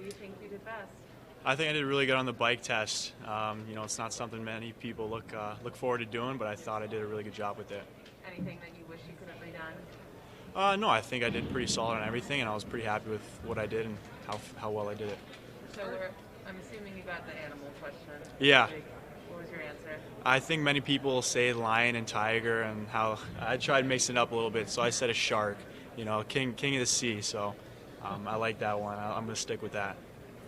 you think you did best? I think I did really good on the bike test. It's not something many people look forward to doing, but I thought I did a really good job with it. Anything that you wish you could have redone? No, I think I did pretty solid on everything, and I was pretty happy with what I did and how well I did it. So I'm assuming you got the animal question. Yeah. What was your answer? I think many people say lion and tiger, and how I tried mixing it up a little bit, so I said a shark. King of the sea. So I like that one. I'm going to stick with that.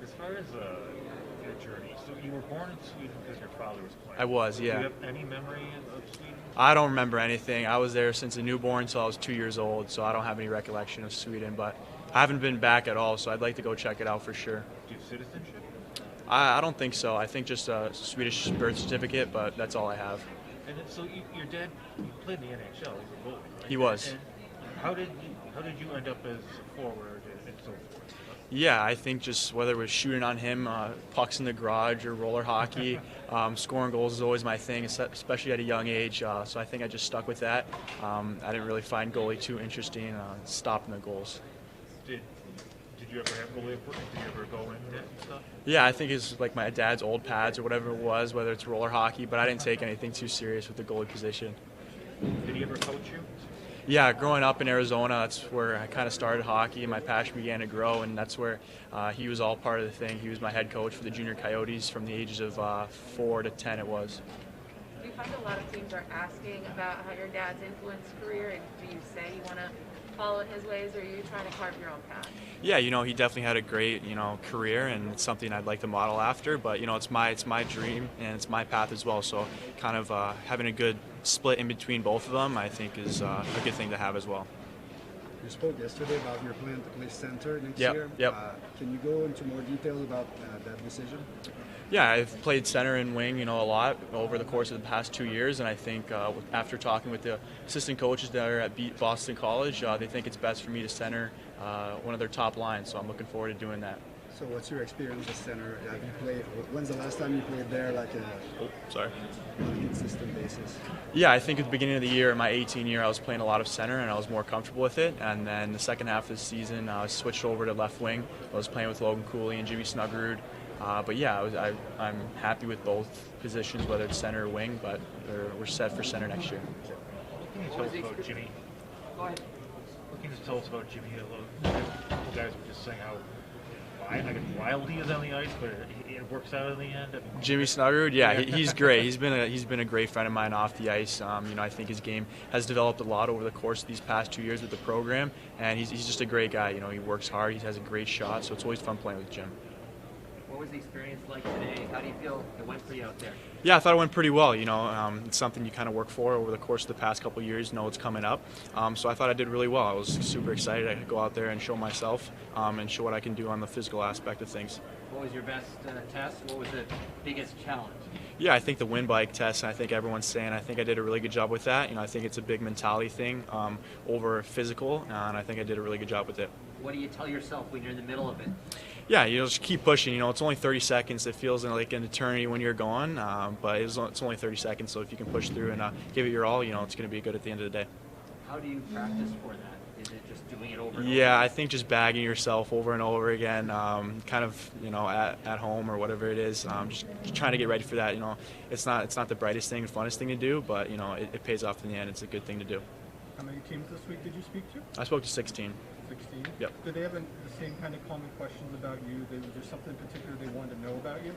As far as your journey, so you were born in Sweden because your father was playing. I was, yeah. Do you have any memory of Sweden? I don't remember anything. I was there since a newborn until I was 2 years old, so I don't have any recollection of Sweden, but I haven't been back at all, so I'd like to go check it out for sure. Do you have citizenship? I don't think so. I think just a Swedish birth certificate, but that's all I have. And then, so your dad, he played in the NHL. He was a goalie, right? He was. And how did you end up as a forward and so forth? Yeah, I think just whether it was shooting on him, pucks in the garage, or roller hockey, scoring goals is always my thing, especially at a young age. So I think I just stuck with that. I didn't really find goalie too interesting, stopping the goals. Did you ever have goalie equipment? Did you ever go in and stuff? Yeah, I think it's like my dad's old pads or whatever it was, whether it's roller hockey, but I didn't take anything too serious with the goalie position. Did he ever coach you? Yeah, growing up in Arizona, that's where I kind of started hockey and my passion began to grow, and that's where he was all part of the thing. He was my head coach for the junior Coyotes from the ages of 4 to 10 it was. Do you find a lot of teams are asking about how your dad's influence career, and do you say you want to follow his ways, or are you trying to carve your own path? Yeah, he definitely had a great, career, and it's something I'd like to model after, but, it's my dream and it's my path as well, so kind of having a good split in between both of them, I think is a good thing to have as well. You spoke yesterday about your plan to play center next year. Yep. Can you go into more details about that decision? Yeah, I've played center and wing, a lot over the course of the past 2 years, and I think after talking with the assistant coaches that are at Boston College, they think it's best for me to center one of their top lines, so I'm looking forward to doing that. So what's your experience as center? Have you played? When's the last time you played there, on a consistent basis? Yeah, I think at the beginning of the year, my 18 year, I was playing a lot of center, and I was more comfortable with it. And then the second half of the season, I switched over to left wing. I was playing with Logan Cooley and Jimmy Snuggerud. But yeah, I'm happy with both positions, whether it's center or wing, but we're set for center next year. What can you tell us about Jimmy? Go ahead. What can you tell us about Jimmy? A couple guys were just saying how wild he is on the ice, but it works out in the end. Jimmy Snuggerud, yeah, he's great. He's been a great friend of mine off the ice. I think his game has developed a lot over the course of these past 2 years with the program, and he's just a great guy. He works hard. He has a great shot, so it's always fun playing with Jim. What was the experience like today? How do you feel it went for you out there? Yeah, I thought it went pretty well. It's something you kind of work for over the course of the past couple of years. It's coming up. So I thought I did really well. I was super excited. I could go out there and show myself and show what I can do on the physical aspect of things. What was your best test? What was the biggest challenge? Yeah, I think the wind bike test, and I think everyone's saying I think I did a really good job with that. I think it's a big mentality thing over physical, and I think I did a really good job with it. What do you tell yourself when you're in the middle of it? Yeah, just keep pushing. It's only 30 seconds. It feels like an eternity when you're going, but it's only 30 seconds. So if you can push through and give it your all, it's going to be good at the end of the day. How do you practice for that? Is it just doing it over and over? Yeah, I think just bagging yourself over and over again, kind of at home or whatever it is, just trying to get ready for that. It's not the brightest thing, the funnest thing to do, but it pays off in the end. It's a good thing to do. How many teams this week did you speak to? I spoke to 16. 16? Yep. Did they have the same kind of common questions about you? Was there something in particular they wanted to know about you?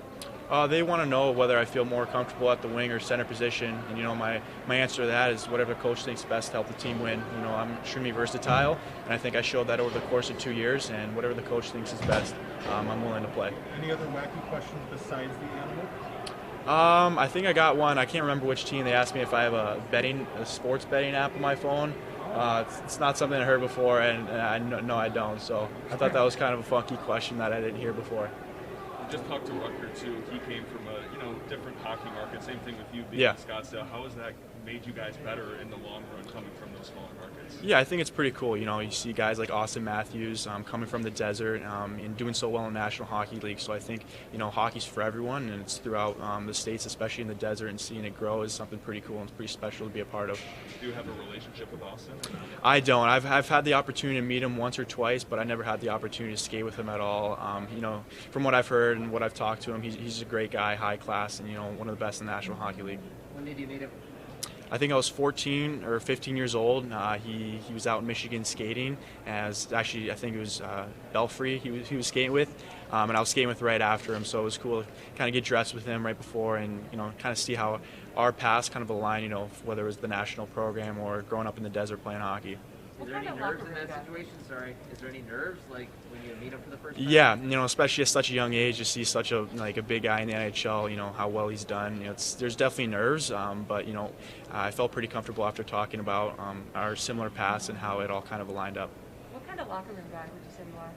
They want to know whether I feel more comfortable at the wing or center position, and my answer to that is whatever the coach thinks best to help the team win. I'm extremely versatile, and I think I showed that over the course of 2 years, and whatever the coach thinks is best, I'm willing to play. Any other wacky questions besides the animal? I think I got one. I can't remember which team. They asked me if I have a sports betting app on my phone. It's not something I heard before, and no, I don't. So I thought that was kind of a funky question that I didn't hear before. You just talked to Rucker too. He came from a different hockey market. Same thing with you being Yeah. in Scottsdale. How is that made you guys better in the long run coming from those smaller markets? Yeah, I think it's pretty cool. You know, you see guys like Austin Matthews coming from the desert and doing so well in the National Hockey League. So I think, you know, hockey's for everyone, and it's throughout the states, especially in the desert, and seeing it grow is something pretty cool and it's pretty special to be a part of. Do you have a relationship with Austin? I don't. I've had the opportunity to meet him once or twice, but I never had the opportunity to skate with him at all. You know, from what I've heard and what I've talked to him, he's a great guy, high class, and, you know, one of the best in the National Hockey League. When did you meet him? I think I was 14 or 15 years old. He was out in Michigan skating. Actually, I think it was Belfry he was skating with, and I was skating with right after him. So it was cool to kind of get dressed with him right before, and, you know, kind of see how our paths kind of align. You know, whether it was the national program or growing up in the desert playing hockey. Is there any nerves in that situation? Sorry, is there any nerves like when you meet him for the first time? Yeah, you know, especially at such a young age, to see such a big guy in the NHL. You know how well he's done. You know, there's definitely nerves, but, you know, I felt pretty comfortable after talking about our similar paths and how it all kind of aligned up. What kind of locker room guy would you say you are?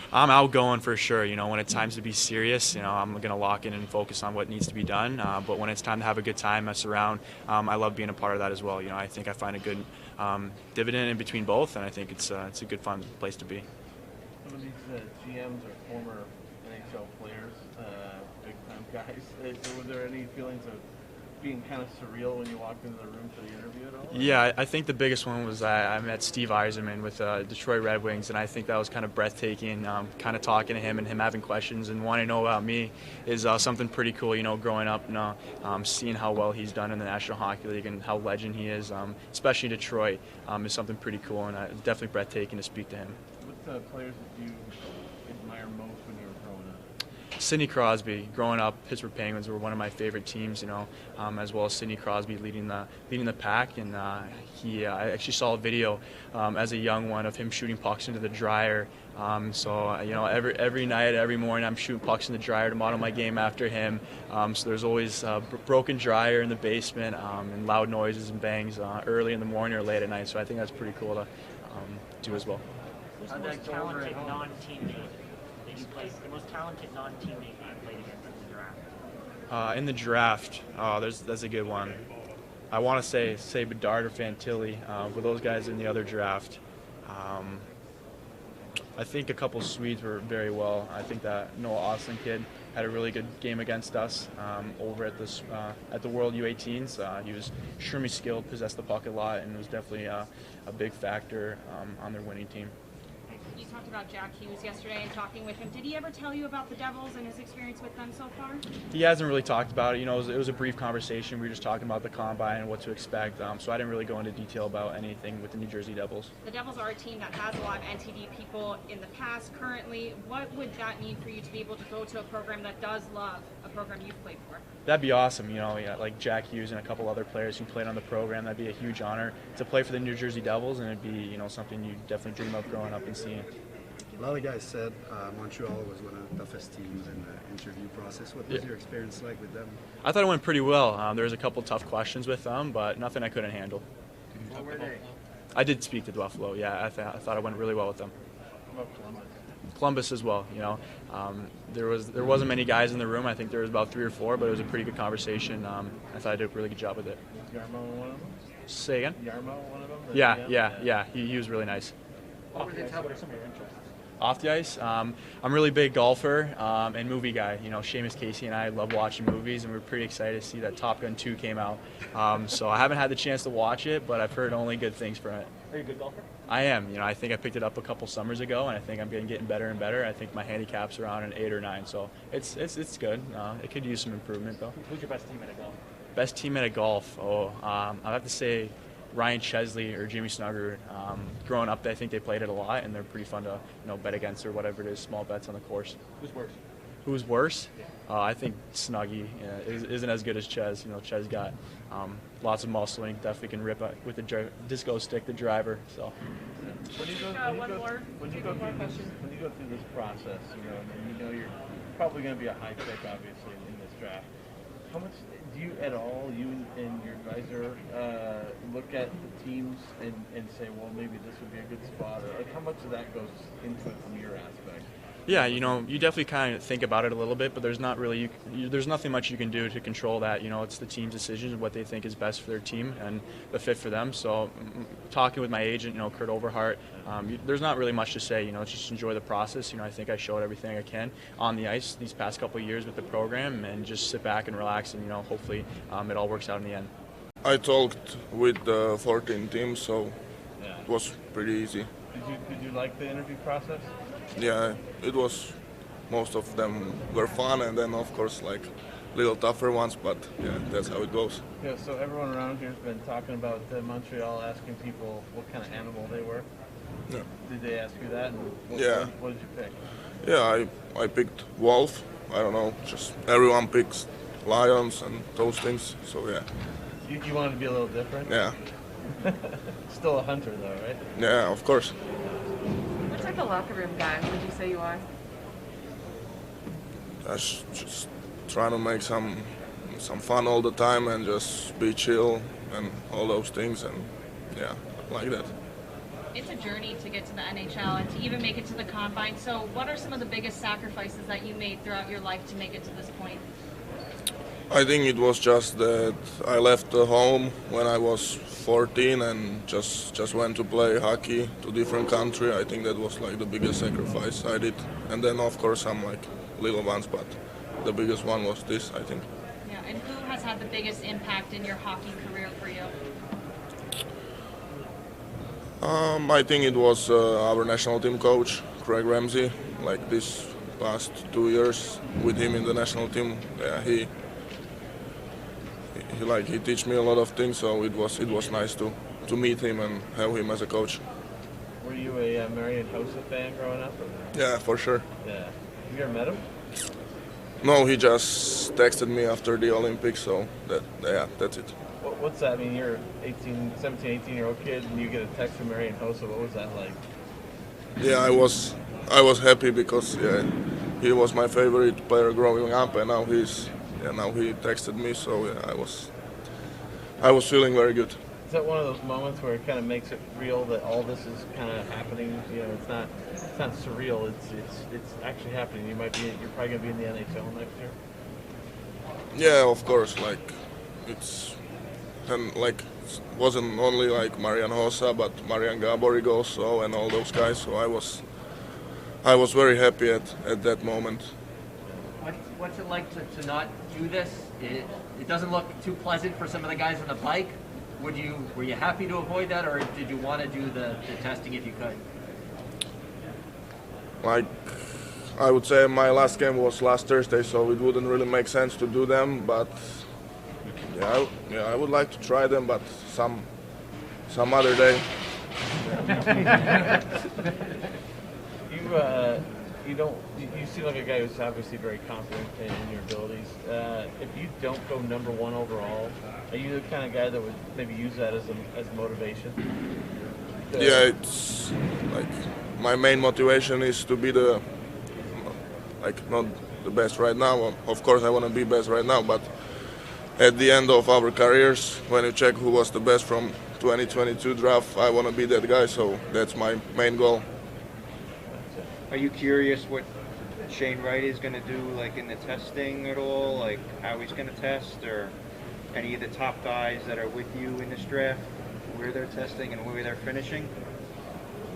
I'm outgoing for sure. You know, when it's time to be serious, you know, I'm going to lock in and focus on what needs to be done. But when it's time to have a good time, mess around, I love being a part of that as well. You know, I think I find a good dividend in between both, and I think it's a good, fun place to be. Some of these GMs are former NHL players, big-time guys. So were there any feelings of being kind of surreal when you walked into the room for the interview at all? Yeah, I think the biggest one was I met Steve Yzerman with Detroit Red Wings, and I think that was kind of breathtaking. Kind of talking to him and him having questions and wanting to know about me is something pretty cool. You know, growing up and seeing how well he's done in the National Hockey League and how legend he is, especially Detroit, is something pretty cool, and definitely breathtaking to speak to him. What players did you admire most when you were growing up? Sidney Crosby. Growing up, Pittsburgh Penguins were one of my favorite teams, you know, as well as Sidney Crosby leading the pack. And I actually saw a video as a young one of him shooting pucks into the dryer. So you know, every night, every morning, I'm shooting pucks in the dryer to model my game after him. So there's always a broken dryer in the basement and loud noises and bangs early in the morning or late at night. So I think that's pretty cool to do as well. Who's the most talented non-teammate that you played? The most talented non-teammate that you played against in the draft? In the draft, that's a good one. I want to say Bedard or Fantilli. With those guys in the other draft, I think a couple Swedes were very well. I think that Noah Ostlund kid had a really good game against us over at the World U18s. He was extremely skilled, possessed the puck a lot, and was definitely a big factor on their winning team. You talked about Jack Hughes yesterday and talking with him. Did he ever tell you about the Devils and his experience with them so far? He hasn't really talked about it. You know, it was a brief conversation. We were just talking about the Combine and what to expect. So I didn't really go into detail about anything with the New Jersey Devils. The Devils are a team that has a lot of NTD people in the past. Currently, what would that mean for you to be able to go to a program that does love a program you've played for? That'd be awesome. You know, like Jack Hughes and a couple other players who played on the program. That'd be a huge honor to play for the New Jersey Devils, and it'd be, you know, something you definitely dream of growing up and seeing. A lot of guys said Montreal was one of the toughest teams in the interview process. What was your experience like with them? I thought it went pretty well. There was a couple tough questions with them, but nothing I couldn't handle. What were they? I did speak to Buffalo. Yeah, I thought it went really well with them. How about Columbus? Columbus as well. You know, there wasn't many guys in the room. I think there was about 3 or 4, but it was a pretty good conversation. I thought I did a really good job with it. Yarmo one of them? Say again? Yarmo one of them? Yeah. He was really nice. What were they telling you? Off the ice, I'm a really big golfer and movie guy. You know, Seamus Casey and I love watching movies, and we're pretty excited to see that Top Gun 2 came out. So I haven't had the chance to watch it, but I've heard only good things from it. Are you a good golfer? I am. You know, I think I picked it up a couple summers ago, and I think I'm getting better and better. I think my handicap's around an 8 or 9, so it's good. It could use some improvement though. Who's your best teammate at golf? Best teammate at golf? I'd have to say Ryan Chesley or Jimmy Snuggerud. Growing up, I think they played it a lot, and they're pretty fun to bet against or whatever it is, small bets on the course. Who's worse? Who's worse? I think Snuggy isn't as good as Ches. You know, Ches got lots of muscling. Definitely can rip with the disco stick, the driver. So. When you go through this process, and you know you're probably going to be a high pick, obviously, in this draft. How much do you at all, you and your advisor, look at the teams and say, well, maybe this would be a good spot? Or like, how much of that goes into it from your aspect? Yeah, you definitely kind of think about it a little bit, but there's not really there's nothing much you can do to control that. It's the team's decision of what they think is best for their team and the fit for them. So, talking with my agent, Kurt Overhart, there's not really much to say. Just enjoy the process. I think I showed everything I can on the ice these past couple of years with the program, and just sit back and relax, and hopefully it all works out in the end. I talked with the 14 teams, so it was pretty easy. Did you like the interview process? Yeah, it was. Most of them were fun, and then of course little tougher ones, but yeah, that's how it goes. Yeah, so everyone around here has been talking about Montreal, asking people what kind of animal they were. Yeah. Did they ask you that? And what did you pick? Yeah, I picked wolf. I don't know, just everyone picks lions and those things, so yeah. You wanted to be a little different? Yeah. Still a hunter though, right? Yeah, of course. What's like a locker room guy? What would you say you are? Just trying to make some fun all the time and just be chill and all those things, and yeah, like that. It's a journey to get to the NHL and to even make it to the Combine. So what are some of the biggest sacrifices that you made throughout your life to make it to this point? I think it was just that I left the home when I was 14 and just went to play hockey to different country. I think that was the biggest sacrifice I did. And then of course some little ones, but the biggest one was this, I think. Yeah, and who has had the biggest impact in your hockey career for you? I think it was our national team coach, Craig Ramsey. This past 2 years with him in the national team, yeah, he teach me a lot of things. So it was nice to meet him and have him as a coach. Were you a Marian Hossa fan growing up? Yeah, for sure. Yeah. Have you ever met him? No, he just texted me after the Olympics. So that's it. What's that? I mean, you're 17, 18-year-old kid, and you get a text from Marian Hossa. What was that like? Yeah, I was happy because he was my favorite player growing up, and now he texted me. So I was feeling very good. Is that one of those moments where it kind of makes it real that all this is kind of happening? It's not surreal. It's actually happening. You're probably gonna be in the NHL next year. Yeah, of course. It wasn't only Marian Hossa, but Marian Gaborik also, and all those guys. So I was very happy at that moment. What's it like to not do this? It doesn't look too pleasant for some of the guys on the bike. Were you happy to avoid that, or did you want to do the testing if you could? I would say my last game was last Thursday, so it wouldn't really make sense to do them. But I would like to try them, but some other day. You seem like a guy who's obviously very confident in your abilities. If you don't go number one overall, are you the kind of guy that would maybe use that as motivation? Yeah, it's my main motivation is to be not the best right now. Of course, I want to be best right now, but at the end of our careers, when you check who was the best from 2022 draft, I want to be that guy. So that's my main goal. Are you curious what Shane Wright is going to do, in the testing at all, how he's going to test, or any of the top guys that are with you in this draft, where they're testing and where they're finishing?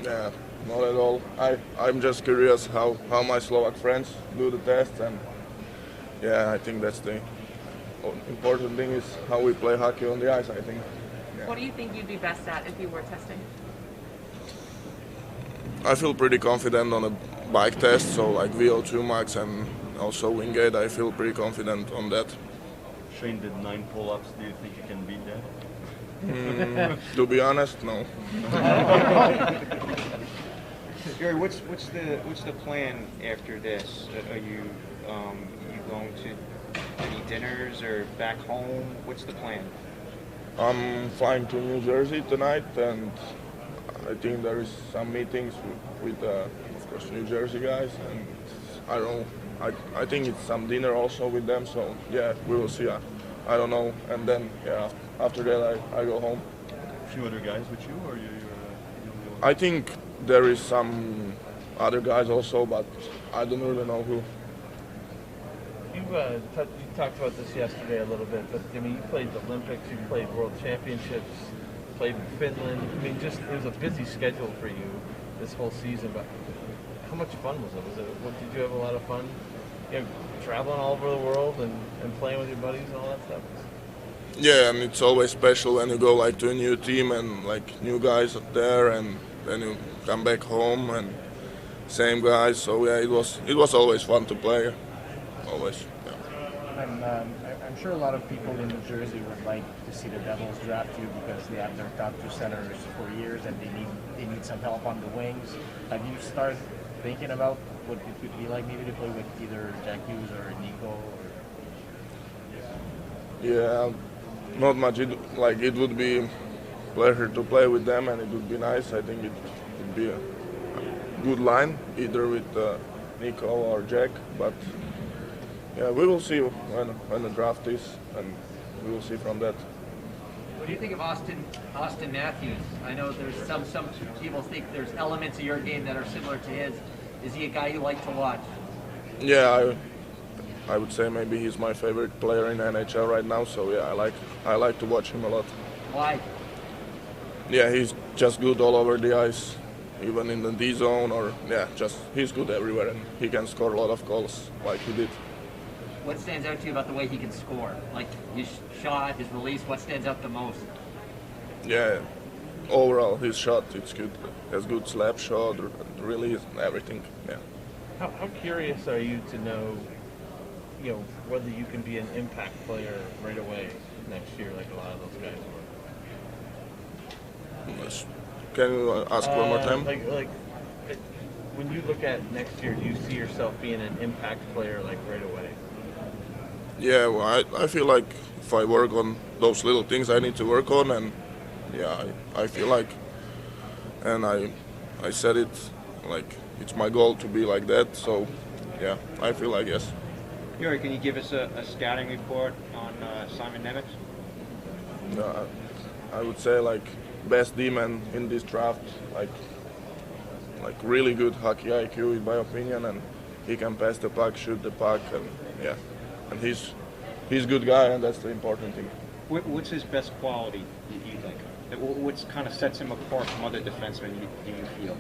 Yeah, not at all. I'm just curious how my Slovak friends do the tests, and I think that's the important thing is how we play hockey on the ice, I think. Yeah. What do you think you'd be best at if you were testing? I feel pretty confident on a bike test, so VO2 max and also Wingate, I feel pretty confident on that. Shane did 9 pull-ups. Do you think you can beat that? To be honest, no. Jerry, what's the plan after this? Are you going to any dinners or back home? What's the plan? I'm flying to New Jersey tonight, and I think there is some meetings with of course, New Jersey guys, and I don't know. I think it's some dinner also with them. So yeah, we will see. I don't know, and then after that I go home. A few other guys with you, or you're the only one? I think there is some other guys also, but I don't really know who. You talked about this yesterday a little bit, but I mean, you played the Olympics, you played World Championships, played in Finland. I mean, just it was a busy schedule for you this whole season. But how much fun was it? Did you have a lot of fun? You know, traveling all over the world and playing with your buddies and all that stuff. Yeah, and it's always special when you go like to a new team and like new guys are there, and then you come back home and same guys. So yeah, it was always fun to play. Always. Yeah. I'm sure a lot of people in New Jersey would like to see the Devils draft you because they have their top two centers for years and they need some help on the wings. Have you started thinking about what it would be like maybe to play with either Jack Hughes or Nico? Yeah, not much. It would be a pleasure to play with them, and it would be nice. I think it would be a good line, either with Nico or Jack. But yeah, we will see when the draft is, and we will see from that. What do you think of Austin Matthews? I know there's some people think there's elements of your game that are similar to his. Is he a guy you like to watch? Yeah, I would say maybe he's my favorite player in NHL right now. So yeah, I like to watch him a lot. Why? Yeah, he's just good all over the ice, even in the D zone, or yeah, he's good everywhere, and he can score a lot of goals like he did. What stands out to you about the way he can score? Like his shot, his release, what stands out the most? Yeah, overall his shot, it's good. He has good slap shot, release, everything. Yeah. How curious are you to know, you know, whether you can be an impact player right away next year, like a lot of those guys were? Can you ask one more time? Like, when you look at next year, do you see yourself being an impact player like right away? Yeah, well, I feel like if I work on those little things I need to work on, and yeah, I feel like, and I said it, like it's my goal to be like that. So yeah, I feel like yes. Yuri, can you give us a scouting report on Simon Nemec? I would say like best D-man in this draft, like really good hockey IQ in my opinion, and he can pass the puck, shoot the puck, and yeah, and he's a good guy, and that's the important thing. What's his best quality, do you think? What kind of sets him apart from other defensemen, do you feel?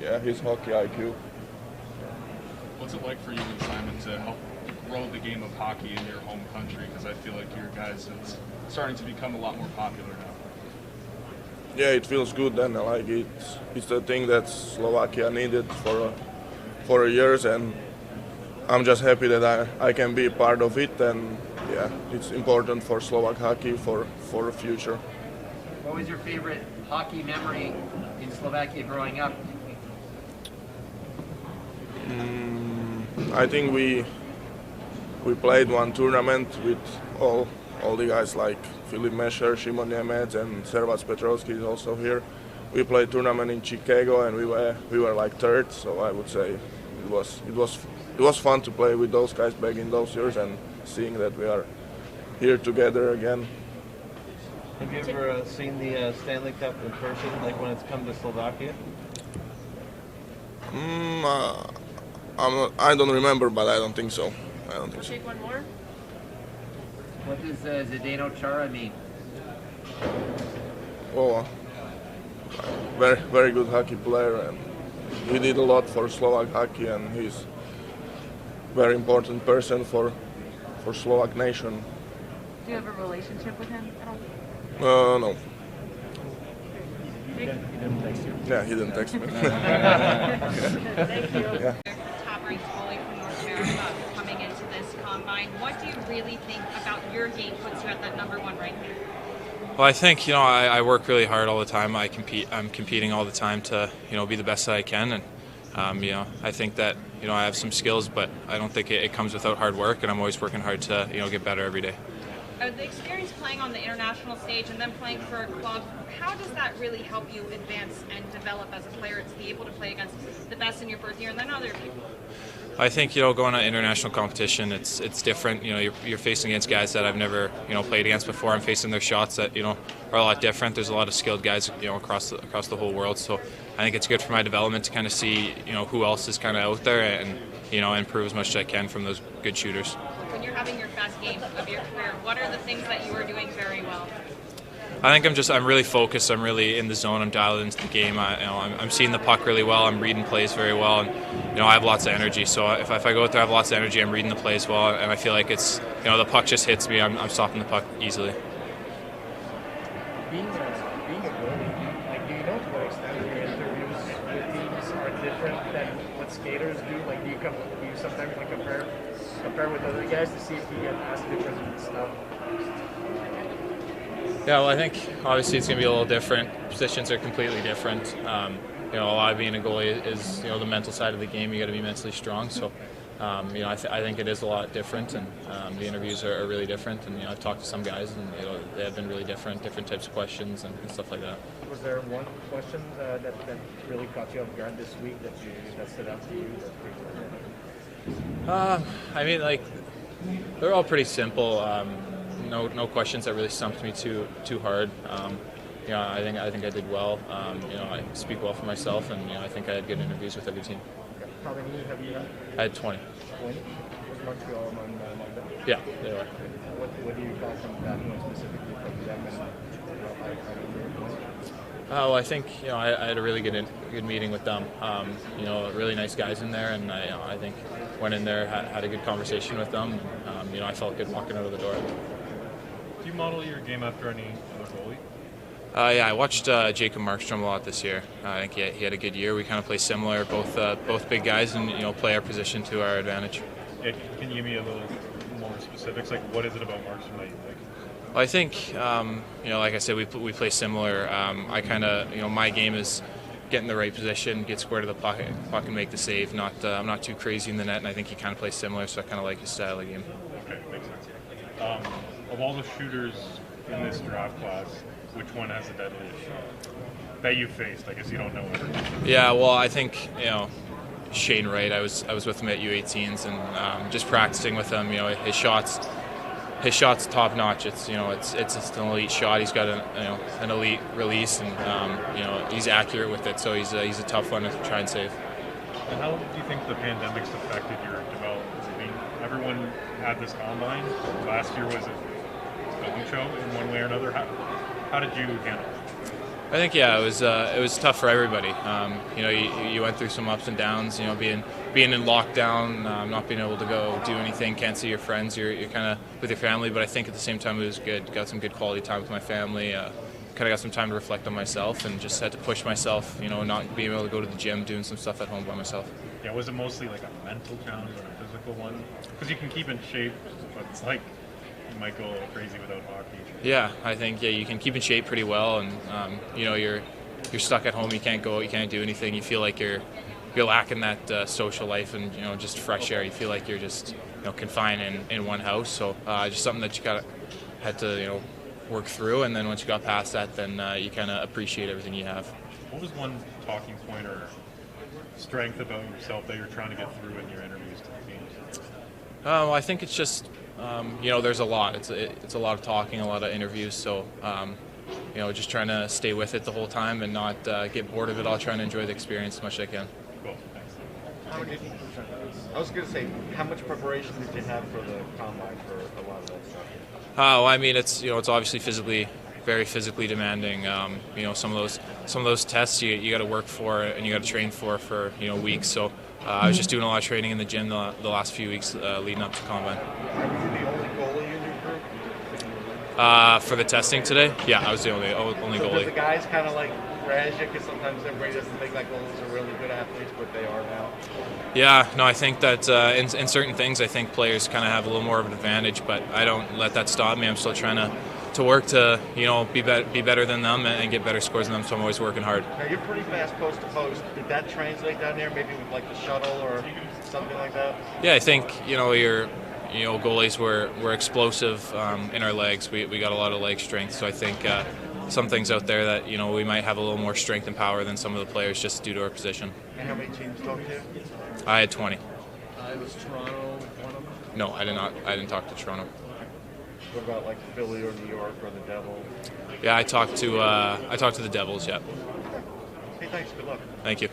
Yeah, his hockey IQ. What's it like for you and Simon to help grow the game of hockey in your home country? Because I feel like your guys, it's starting to become a lot more popular now. Yeah, it feels good, and like it's the thing that Slovakia needed for years, and I'm just happy that I can be part of it, and yeah, it's important for Slovak hockey for the future. What was your favorite hockey memory in Slovakia growing up? I think we played one tournament with all the guys like Filip Messer, Šimon Nemec, and Servac Petrovsky is also here. We played tournament in Chicago, and we were like third. So I would say it was fun to play with those guys back in those years, and seeing that we are here together again. Have you ever seen the Stanley Cup in person, like when it's come to Slovakia? I don't remember, but I don't think so. We'll take one more. What does Zdeno Chara mean? Oh, very, very good hockey player, and he did a lot for Slovak hockey, and he's a very important person for Slovak nation. Do you have a relationship with him at all? No. He didn't text you? Yeah, he didn't text me. Thank you. Yeah. Top-ranked goalie from North America coming into this combine. What do you really think about your game puts you at that number one rank? Well, I think, I work really hard all the time. I'm competing all the time to, be the best that I can. And, I think that, I have some skills, but I don't think it comes without hard work. And I'm always working hard to, get better every day. The experience playing on the international stage and then playing for a club, how does that really help you advance and develop as a player to be able to play against the best in your birth year and then other people? I think, going to international competition, it's different. You're facing against guys that I've never, played against before. I'm facing their shots that, are a lot different. There's a lot of skilled guys, across the whole world. So I think it's good for my development to kind of see, who else is kind of out there and, improve as much as I can from those good shooters. When you're having your best game of your career, what are the things that you are doing very well? I think I'm really focused. I'm really in the zone. I'm dialed into the game. I'm seeing the puck really well. I'm reading plays very well, and I have lots of energy. So if I go out there, I have lots of energy. I'm reading the plays well, and I feel like it's the puck just hits me. I'm stopping the puck easily. Being a goalie, like, do you know to what extent your interviews with teams are different than what skaters do? Like, do you sometimes like compare with other guys to see if you get asked different stuff? Yeah, well, I think obviously it's going to be a little different. Positions are completely different. A lot of being a goalie is the mental side of the game. You got to be mentally strong. So, I think it is a lot different, and the interviews are really different. And I've talked to some guys, and they have been really different types of questions and stuff like that. Was there one question that really caught you off guard this week that stood out to you? They're all pretty simple. No questions that really stumped me too hard. I think I did well. I speak well for myself, and I think I had good interviews with every team. How many have you had? I had 20. 20? Was Montreal among them? Yeah, they were. What do you call from that one specifically from them? I think I had a really good meeting with them. Really nice guys in there, and I think went in there, had a good conversation with them. I felt good walking out of the door. Do you model your game after any other goalie? I watched Jacob Markstrom a lot this year. I think he had a good year. We kind of play similar, both big guys, and play our position to our advantage. Yeah, can you give me a little more specifics? Like, what is it about Markstrom that you like? Well, I think like I said, we play similar. I kind of my game is get in the right position, get square to the puck and make the save. I'm not too crazy in the net, and I think he kind of plays similar, so I kind of like his style of game. Okay, makes sense. Of all the shooters in this draft class, which one has the deadliest shot that you faced? I guess you don't know everything. Yeah, well, I think Shane Wright. I was with him at U18s and just practicing with him. His shots top notch. It's just an elite shot. He's got an elite release, and he's accurate with it. So he's a tough one to try and save. And how do you think the pandemic's affected your development? I mean, everyone had this combine. Last year was a show in one way or another. How did you handle it? I think it was tough for everybody. You went through some ups and downs. Being in lockdown, not being able to go do anything, can't see your friends. You're kind of with your family, but I think at the same time it was good. Got some good quality time with my family. Kind of got some time to reflect on myself, and just had to push myself. Not being able to go to the gym, doing some stuff at home by myself. Yeah, was it mostly like a mental challenge or a physical one? Because you can keep in shape, but it's like you might go a little crazy without hockey. Yeah, I think you can keep in shape pretty well, and you're stuck at home. You can't go out, you can't do anything. You feel like you're lacking that social life and just fresh air. You feel like you're just confined in one house. So just something that you had to work through, and then once you got past that, then you kind of appreciate everything you have. What was one talking point or strength about yourself that you're trying to get through in your interviews to the teams? Well, I think it's just there's a lot. It's a lot of talking, a lot of interviews. So just trying to stay with it the whole time and not get bored of it all. Trying to enjoy the experience as much as I can. Cool. Thanks. I was going to say, how much preparation did you have for the combine for a lot of that stuff? It's obviously very physically demanding. Some of those tests you got to work for and you got to train for weeks. So I was just doing a lot of training in the gym the last few weeks leading up to Combine. Are you the only goalie in your group? For the testing today, yeah, I was the only goalie. So the guys kind of like razz you because sometimes everybody doesn't think like goalies are really good athletes, but they are now. Yeah, no, I think that in certain things, I think players kind of have a little more of an advantage, but I don't let that stop me. I'm still trying to work to be better than them and get better scores than them. So I'm always working hard. Now you're pretty fast post to post. Did that translate down there? Maybe with like the shuttle or something like that? Yeah, I think your goalies were explosive in our legs. We got a lot of leg strength, so I think some things out there that we might have a little more strength and power than some of the players just due to our position. And how many teams talked to you? I had 20. Was Toronto one of them? No, I did not. I didn't talk to Toronto. What about like Philly or New York or the Devils? Yeah, I talked to the Devils. Yeah. Hey, Thanks. Good luck. Thank you.